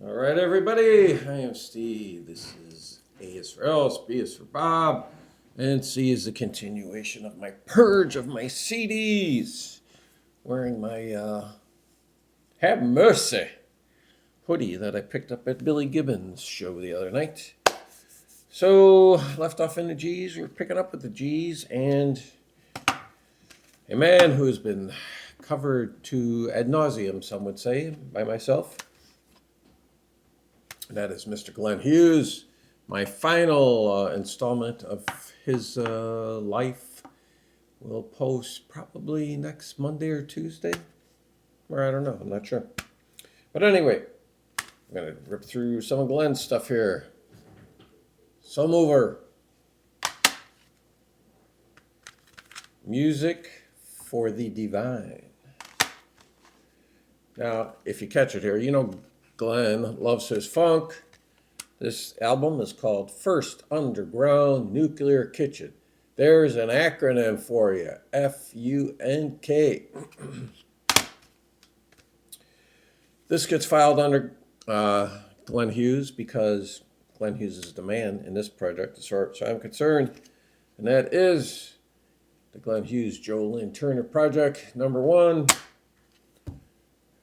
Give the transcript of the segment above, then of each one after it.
All right, everybody. I am Steve. This is A is for Alice, B is for Bob, and C is the continuation of my purge of my CDs. Wearing my Have Mercy hoodie that I picked up at Billy Gibbons' show the other night. So, left off in the G's. We're picking up with the G's and a man who has been covered to ad nauseum, some would say, by myself. That is Mr. Glenn Hughes. My final installment of his life will post probably next Monday or Tuesday. Or I don't know, I'm not sure. But anyway, I'm going to rip through some of Glenn's stuff here. Some over. Music for the Divine. Now, if you catch it here, you know Glenn loves his funk. This album is called First Underground Nuclear Kitchen. There's an acronym for you, F-U-N-K. This gets filed under Glenn Hughes because Glenn Hughes is the man in this project as far as I'm concerned. And that is the Glenn Hughes Joe Lynn Turner Project, number 1.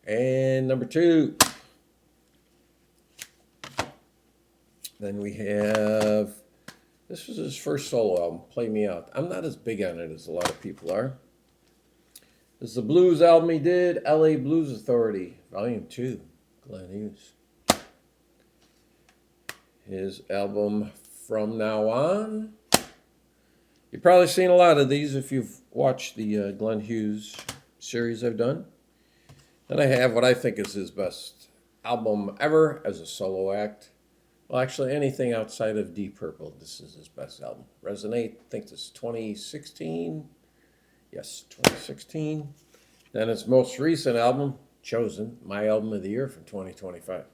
And number 2. Then we have, this was his first solo album, Play Me Out. I'm not as big on it as a lot of people are. This is the blues album he did, LA Blues Authority, Volume 2, Glenn Hughes. His album From Now On. You've probably seen a lot of these if you've watched the Glenn Hughes series I've done. Then I have what I think is his best album ever as a solo act. Well, actually, anything outside of Deep Purple, this is his best album. Resonate, I think this is 2016. Yes, 2016. Then his most recent album, Chosen, my album of the year from 2025.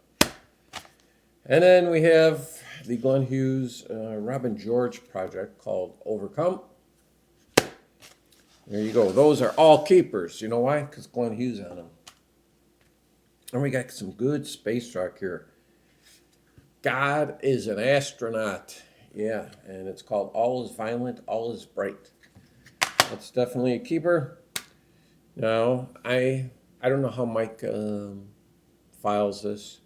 And then we have the Glenn Hughes Robin George project called Overcome. There you go. Those are all keepers. You know why? Because Glenn Hughes on them. And we got some good space rock here. God is an Astronaut. Yeah, and it's called All is Violent, All is Bright. That's definitely a keeper. Now, I don't know how Mike files this.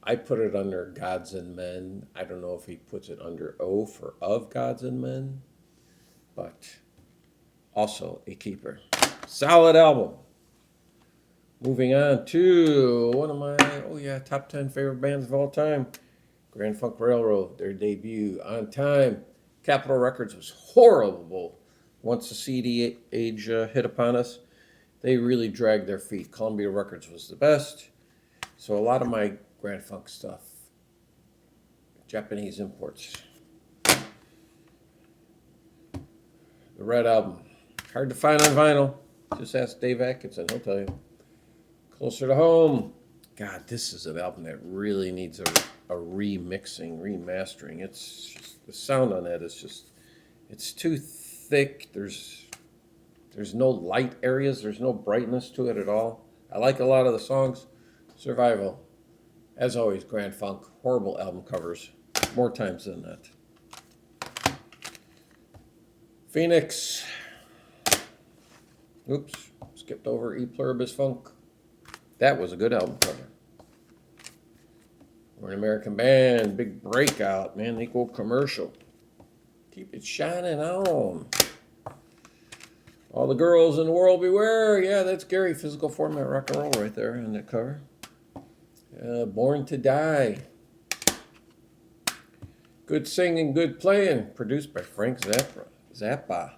I put it under Gods and Men. I don't know if he puts it under O for Of Gods and Men, but also a keeper. Solid album. Moving on to one of my, top 10 favorite bands of all time. Grand Funk Railroad, their debut, On Time. Capitol Records was horrible once the CD age hit upon us. They really dragged their feet. Columbia Records was the best. So a lot of my Grand Funk stuff, Japanese imports. The Red Album, hard to find on vinyl. Just ask Dave Atkinson, he'll tell you. Closer to Home. God, this is an album that really needs a remixing, remastering. It's just, the sound on that is just, it's too thick. There's no light areas. There's no brightness to it at all. I like a lot of the songs. Survival. As always, Grand Funk. Horrible album covers. More times than that. Phoenix. Oops. Skipped over E Pluribus Funk. That was a good album cover. We're an American Band. Big breakout. Man, they go commercial. Keep it shining on. All the girls in the world beware. Yeah, that's Gary. Physical Format Rock and Roll right there on that cover. Born to Die. Good Singing, Good Playing. Produced by Frank Zappa.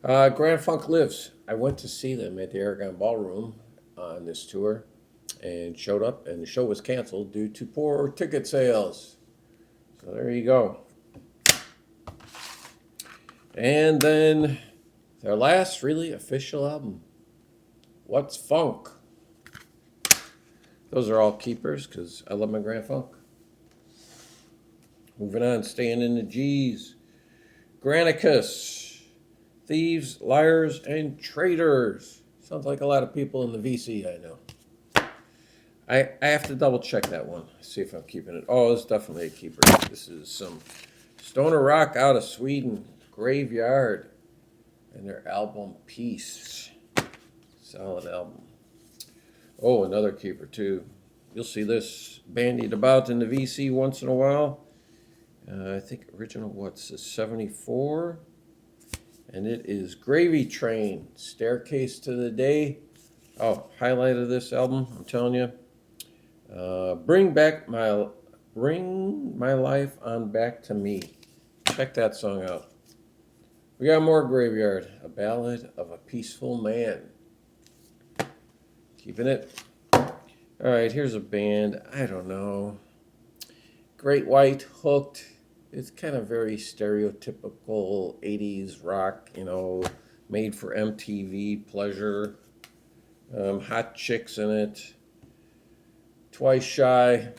Grand Funk Lives. I went to see them at the Aragon Ballroom on this tour and showed up, and the show was canceled due to poor ticket sales. So there you go. And then their last really official album, What's Funk? Those are all keepers because I love my Grand Funk. Moving on, staying in the G's. Granicus, Thieves, Liars, and Traitors. Sounds like a lot of people in the VC I know. I have to double check that one. See if I'm keeping it. Oh, it's definitely a keeper. This is some Stoner Rock out of Sweden, Graveyard, and their album Peace. Solid album. Oh, another keeper too. You'll see this bandied about in the VC once in a while. I think original, what's this, 74? And it is Gravy Train, Staircase to the Day. Oh, highlight of this album, I'm telling you. Bring my life on back to me. Check that song out. We got more Graveyard, A Ballad of a Peaceful Man. Keeping it. All right, here's a band. I don't know. Great White, Hooked. It's kind of very stereotypical 80s rock, you know, made for MTV pleasure. Hot chicks in it. Twice Shy.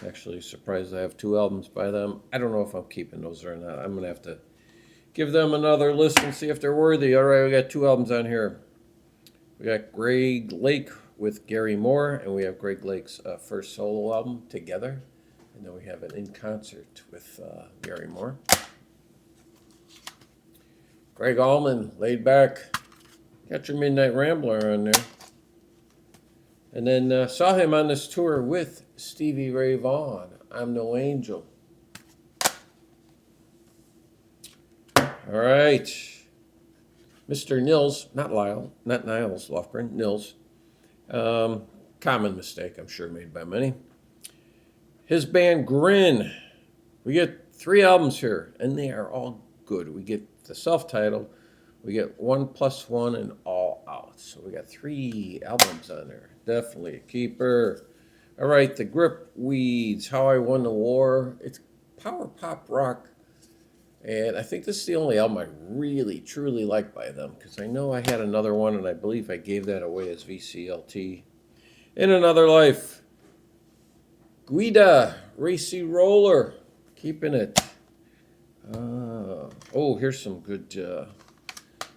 Actually surprised I have 2 albums by them. I don't know if I'm keeping those or not. I'm going to have to give them another listen and see if they're worthy. All right, we got 2 albums on here. We got Greg Lake with Gary Moore, and we have Greg Lake's first solo album, Together. And then we have it in concert with Gary Moore. Greg Allman, Laid Back. Got your Midnight Rambler on there. And then saw him on this tour with Stevie Ray Vaughan, I'm No Angel. All right. Mr. Nils, not Niles Lofgren, Nils. Common mistake, I'm sure, made by many. His band Grin. We get 3 albums here, and they are all good. We get the self-titled, we get 1+1 and All Out. So we got 3 albums on there. Definitely a keeper. All right, the Grip Weeds, How I Won the War. It's power pop rock. And I think this is the only album I really, truly like by them, because I know I had another one, and I believe I gave that away as VCLT. In Another Life. Guida, Racy Roller, keeping it. Oh, here's some good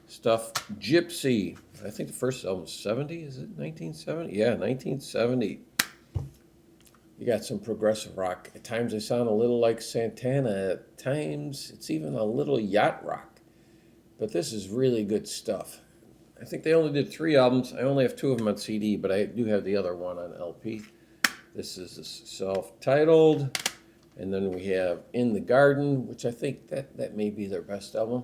stuff. Gypsy. I think the first album was 70. Is it 1970? Yeah, 1970. You got some progressive rock. At times they sound a little like Santana. At times it's even a little yacht rock. But this is really good stuff. I think they only did 3 albums. I only have 2 of them on CD, but I do have the other one on LP. This is self-titled. And then we have In the Garden, which I think that may be their best album.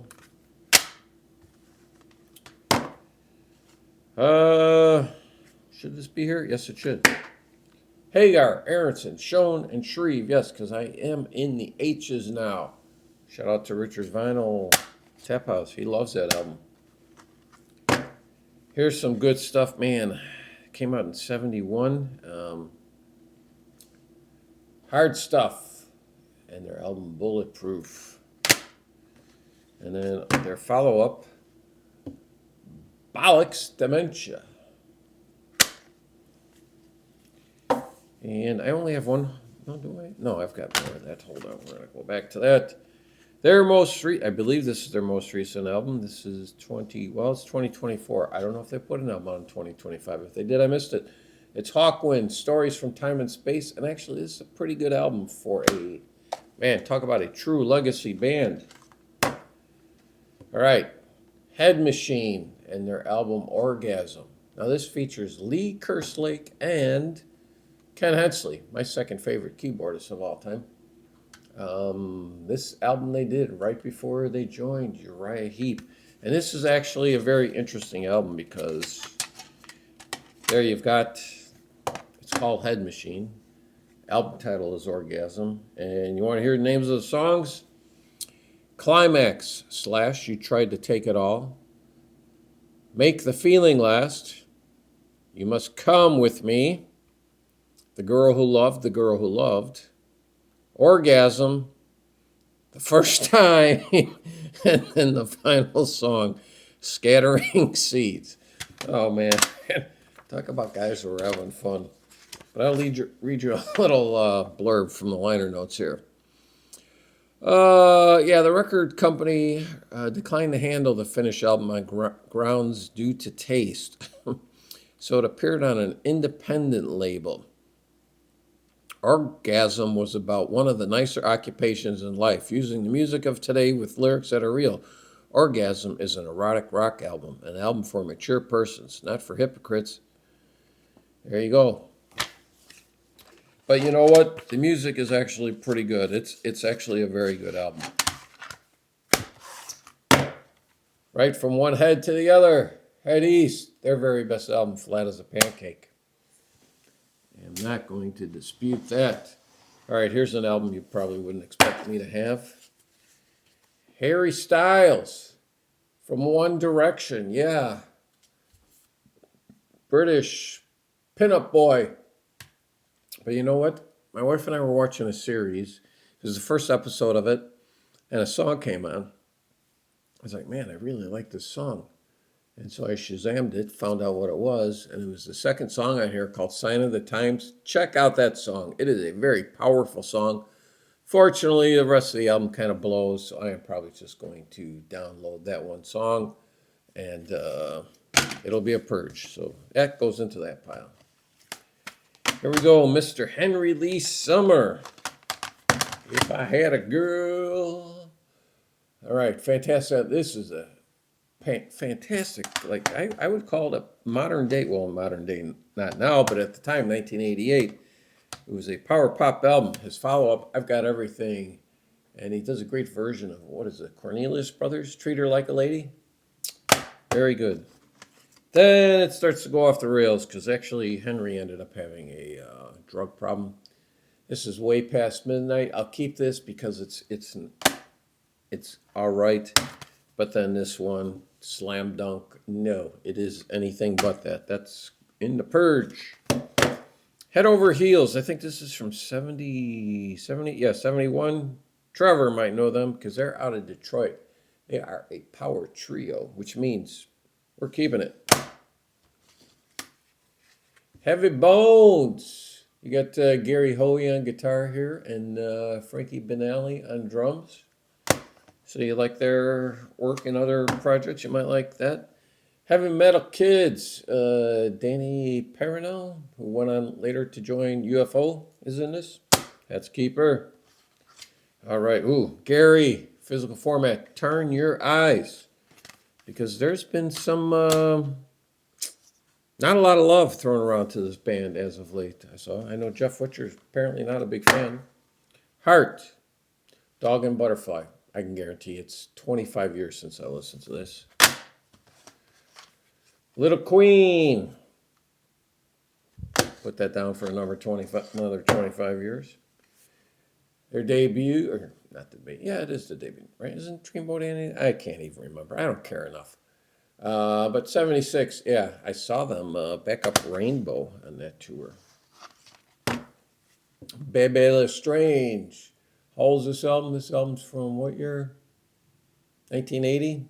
Should this be here? Yes, it should. Hagar, Aronson, Schoen, and Shreve. Yes, because I am in the H's now. Shout out to Richard's Vinyl Tap House. He loves that album. Here's some good stuff, man. It came out in 71. Hard Stuff. And their album Bulletproof. And then their follow-up, Bollocks Dementia. And I only have one. No, do I? No, I've got more of that. Hold on. We're going to go back to that. I believe this is their most recent album. This is it's 2024. I don't know if they put an album on in 2025. If they did, I missed it. It's Hawkwind, Stories from Time and Space. And actually, this is a pretty good album for man, talk about a true legacy band. All right. Head Machine and their album Orgasm. Now, this features Lee Kerslake and Ken Hensley, my second favorite keyboardist of all time. This album they did right before they joined Uriah Heep. And this is actually a very interesting album because there you've got, it's called Head Machine. Album title is Orgasm. And you want to hear the names of the songs? Climax / You Tried to Take It All. Make the Feeling Last. You Must Come With Me. The Girl Who Loved, The Girl Who Loved. Orgasm. The First Time. And then the final song, Scattering Seeds. Oh, man. Talk about guys who are having fun. But I'll read you a little blurb from the liner notes here. The record company declined to handle the finished album on grounds due to taste. So it appeared on an independent label. Orgasm was about one of the nicer occupations in life, using the music of today with lyrics that are real. Orgasm is an erotic rock album, an album for mature persons, not for hypocrites. There you go. But you know what? The music is actually pretty good. It's actually a very good album. Right from one head to the other. Head east. Their very best album, Flat as a Pancake. I'm not going to dispute that. All right, here's an album you probably wouldn't expect me to have. Harry Styles from One Direction. Yeah. British pinup boy. But you know what? My wife and I were watching a series. It was the first episode of it, and a song came on. I was like, man, I really like this song. And so I Shazammed it, found out what it was, and it was the second song on here called Sign of the Times. Check out that song. It is a very powerful song. Fortunately, the rest of the album kind of blows, so I am probably just going to download that one song, and it'll be a purge. So that goes into that pile. Here we go, Mr. Henry Lee Summer. If I Had a Girl. All right, fantastic. This is a fantastic, like I would call it a modern day, well, modern day, not now, but at the time, 1988, it was a power pop album. His follow-up, I've Got Everything, and he does a great version of, what is it, Cornelius Brothers, Treat Her Like a Lady? Very good. Then it starts to go off the rails, because actually Henry ended up having a drug problem. This is Way Past Midnight. I'll keep this because it's all right. But then this one, Slam Dunk, no, it is anything but that. That's in the purge. Head Over Heels. I think this is from 71. Trevor might know them because they're out of Detroit. They are a power trio, which means we're keeping it. Heavy Bones. You got Gary Hoey on guitar here and Frankie Benali on drums. So you like their work in other projects, you might like that. Heavy Metal Kids, Danny Perino, who went on later to join UFO, is in this. That's Keeper. All right, Gary, Physical Format, Turn Your Eyes. Because there's been some, not a lot of love thrown around to this band as of late. I know Jeff Witcher's apparently not a big fan. Heart, Dog and Butterfly. I can guarantee it's 25 years since I listened to this. Little Queen. Put that down for another 25 years. Their debut, or not the debut, yeah, it is the debut, right? Isn't Dreamboat Annie? I can't even remember. I don't care enough. But 76, yeah, I saw them back up Rainbow on that tour. Bebe Lestrange. How old is this album? This album's from what year? 1980?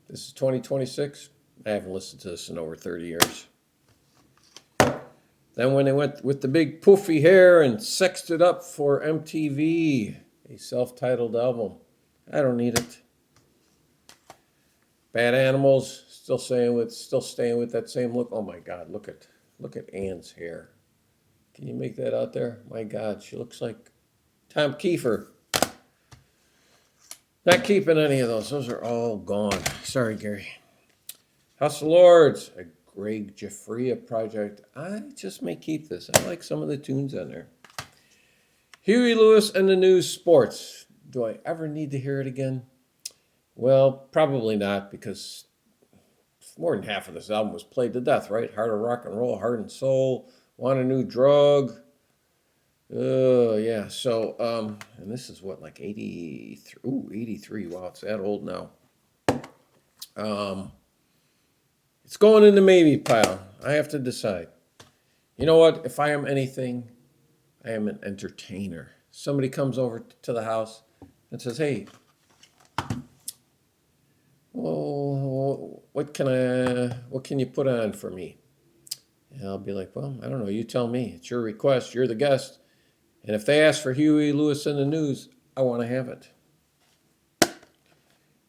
This is 2026. I haven't listened to this in over 30 years. Then when they went with the big poofy hair and sexed it up for MTV, a self-titled album. I don't need it. Bad Animals, still staying with that same look. Oh my God, look at Ann's hair. Can you make that out there? My God, she looks like Tom Kiefer. Not keeping any of those. Those are all gone. Sorry, Gary. House of Lords, a Greg Giuffria project. I just may keep this. I like some of the tunes on there. Huey Lewis and the News Sports. Do I ever need to hear it again? Well, probably not, because more than half of this album was played to death, right? Heart of Rock and Roll, Heart and Soul, Want a New Drug. Yeah, so, and this is what, like 83? Ooh, 83. Wow, it's that old now. It's going in the maybe pile. I have to decide. You know what? If I am anything, I am an entertainer. Somebody comes over to the house and says, hey, well, what can you put on for me? And I'll be like, well, I don't know. You tell me. It's your request. You're the guest. And if they ask for Huey Lewis in the News, I want to have it.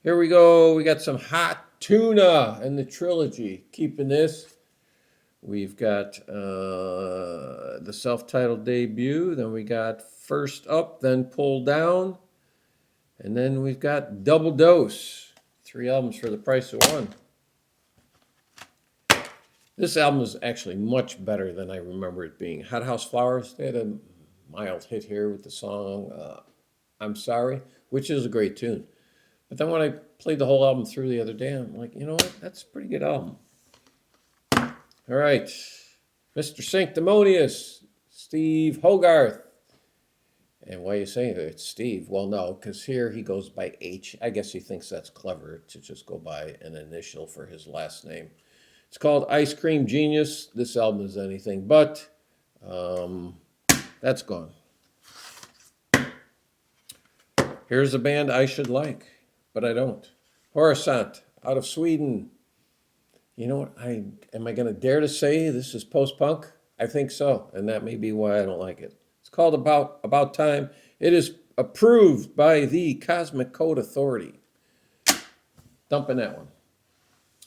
Here we go. We got some Hot Tuna in the trilogy. Keeping this. We've got the self-titled debut. Then we got First Up, Then Pull Down. And then we've got Double Dose. 3 albums for the price of 1. This album is actually much better than I remember it being. Hot House Flowers, they had a mild hit here with the song I'm Sorry, which is a great tune. But then when I played the whole album through the other day, I'm like, you know what? That's a pretty good album. All right. Mr. Sanctimonious, Steve Hogarth. And why are you saying it's Steve? Well, no, because here he goes by H. I guess he thinks that's clever to just go by an initial for his last name. It's called Ice Cream Genius. This album is anything but. That's gone. Here's a band I should like, but I don't. Horisont, out of Sweden. You know what? Am I going to dare to say this is post-punk? I think so, and that may be why I don't like it. It's called About Time. It is approved by the Cosmic Code Authority. Dumping that one.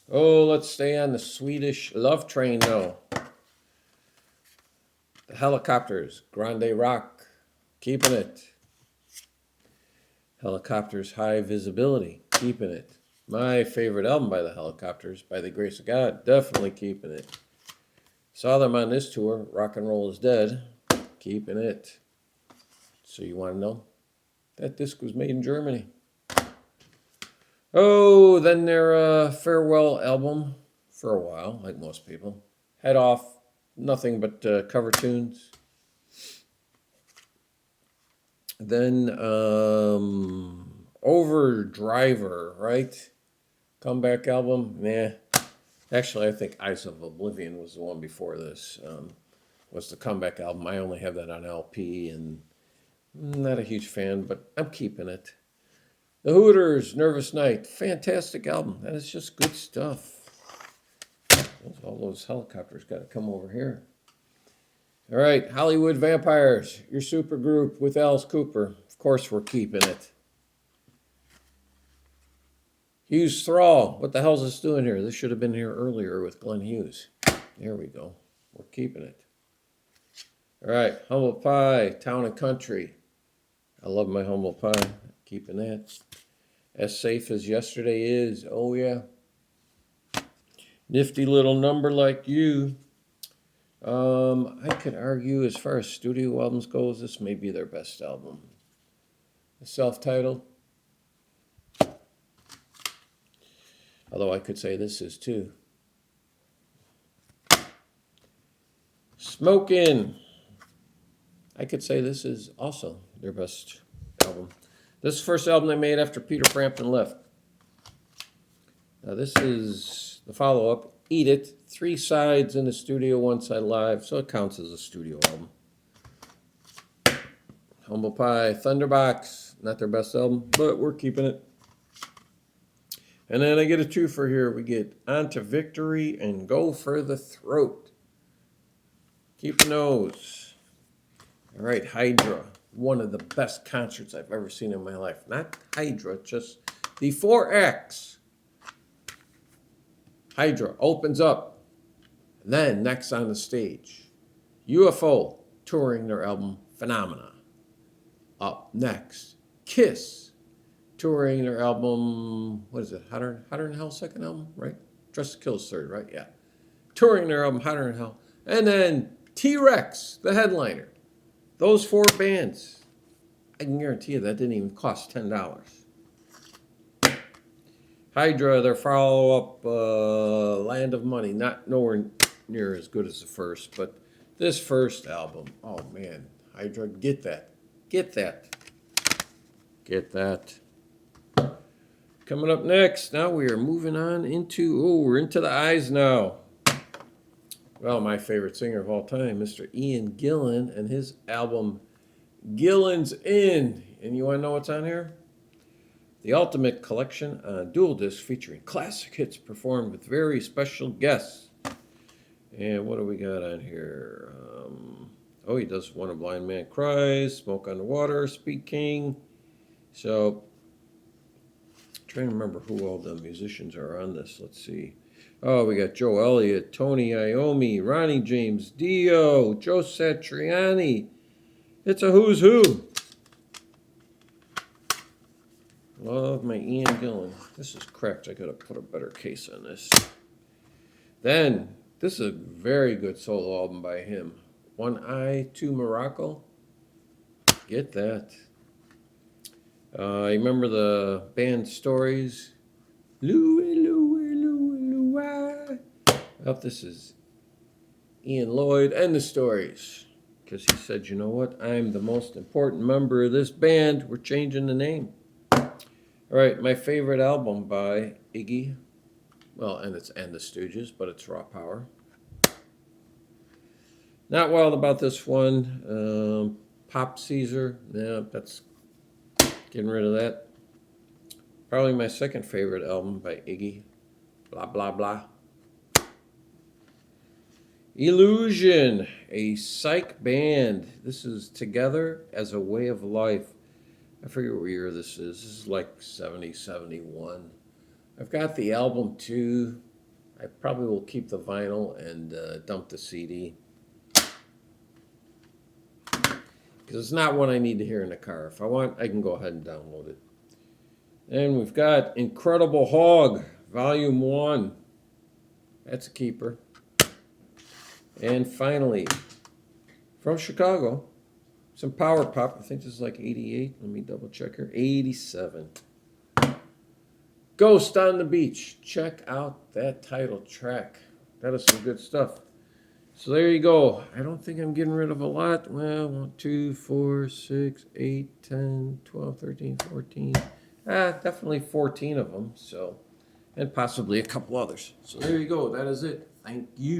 Oh, let's stay on the Swedish love train now. The Helicopters, Grande Rock, keeping it. Helicopters, High Visibility, keeping it. My favorite album by the Helicopters, By the Grace of God, definitely keeping it. Saw them on this tour, Rock and Roll is Dead, keeping it. So you want to know? That disc was made in Germany. Oh, then their farewell album, for a while, like most people. Head Off, nothing but cover tunes. Then Overdriver, right? Comeback album, nah. Actually, I think Eyes of Oblivion was the one before this. Was the comeback album. I only have that on LP, and not a huge fan, but I'm keeping it. The Hooters, Nervous Night, fantastic album. That is just good stuff. All those helicopters got to come over here. All right, Hollywood Vampires, your super group with Alice Cooper. Of course, we're keeping it. Hughes Thrall, what the hell's this doing here? This should have been here earlier with Glenn Hughes. There we go. We're keeping it. All right, Humble Pie, Town and Country. I love my Humble Pie. Keeping that. As Safe as Yesterday Is. Oh, yeah. Nifty Little Number Like You. I could argue as far as studio albums goes, this may be their best album. The self-titled. Although I could say this is too. Smokin'. I could say this is also their best album. This is the first album they made after Peter Frampton left. Now this is the follow-up, Eat It. 3 sides in the studio, 1 side live, so it counts as a studio album. Humble Pie, Thunderbox, not their best album, but we're keeping it. And then I get a twofer here. We get On to Victory and Go for the Throat. Keeping those. All right, Hydra. One of the best concerts I've ever seen in my life. Not Hydra, just the 4X. Hydra opens up. Then, next on the stage, UFO touring their album Phenomena. Up next, Kiss touring their album, what is it, Hotter Than Hell, second album, right? Dress to Kill's third, right? Yeah. Touring their album Hotter Than Hell. And then T-Rex, the headliner. Those 4 bands, I can guarantee you that didn't even cost $10. Hydra, their follow-up, Land of Money, not nowhere near as good as the first, but this first album, oh man, Hydra, get that. Get that. Get that. Coming up next, now we are moving on into, we're into the eyes now. Well, my favorite singer of all time, Mr. Ian Gillan, and his album, Gillan's Inn. And you want to know what's on here? The Ultimate Collection on dual disc featuring classic hits performed with very special guests. And what do we got on here? He does When a Blind Man Cries, Smoke on the Water, Speed King. So, trying to remember who all the musicians are on this. Let's see. Oh, we got Joe Elliott, Tony Iommi, Ronnie James Dio, Joe Satriani. It's a who's who. Love my Ian Gillan. This is cracked. I gotta put a better case on this. Then, this is a very good solo album by him. One Eye to Morocco. Get that. Remember the band Stories? Louie, Louie, Louie, Louie. Well, this is Ian Lloyd and the Stories. Because he said, you know what? I'm the most important member of this band. We're changing the name. All right, my favorite album by Iggy. Well, and it's And the Stooges, but it's Raw Power. Not wild about this one. Pop Caesar. Yeah, that's getting rid of that. Probably my second favorite album by Iggy. Blah, blah, blah. Illusion, a psych band. This is Together as a Way of Life. I forget what year this is. This is like 70, 71. I've got the album too. I probably will keep the vinyl and dump the CD. Because it's not one I need to hear in the car. If I want, I can go ahead and download it. And we've got Incredible Hog, Volume 1. That's a keeper. And finally, from Chicago, some power pop. I think this is like 88. Let me double check here. 87. Ghost on the Beach. Check out that title track. That is some good stuff. So there you go. I don't think I'm getting rid of a lot. Well, 1, 2, 4, 6, 8, 10, 12, 13, 14. Definitely 14 of them. So, and possibly a couple others. So there you go. That is it. Thank you.